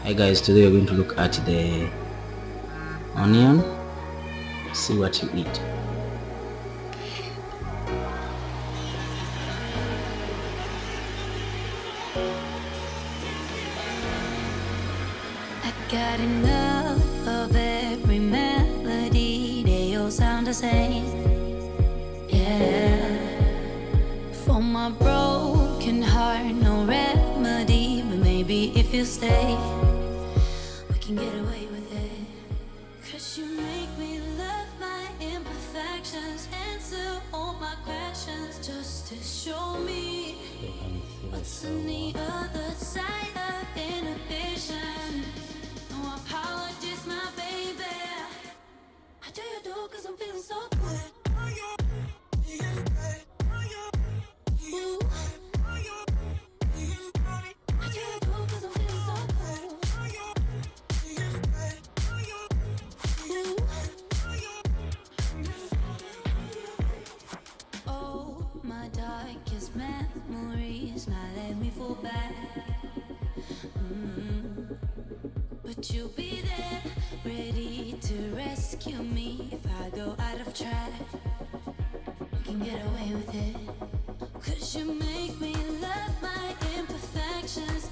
Hi guys, today we're going to look at the onion. See what you eat. I got enough of every melody, they all sound the same. Yeah. For my broken heart, no remedy, but maybe if you stay, we can get away with it. 'Cause you make me love my imperfections, answer all my questions, just to show me what's on the other side of inhibition. No apologies, my baby. How do you do? 'Cause I'm feeling so good. Ooh. How do you do? 'Cause I'm feeling so good. Ooh. Oh, my darkest memories now let me fall back. But you'll be there, ready to rescue me if I go out of track. You can get away with it. 'Cause you make me love my imperfections,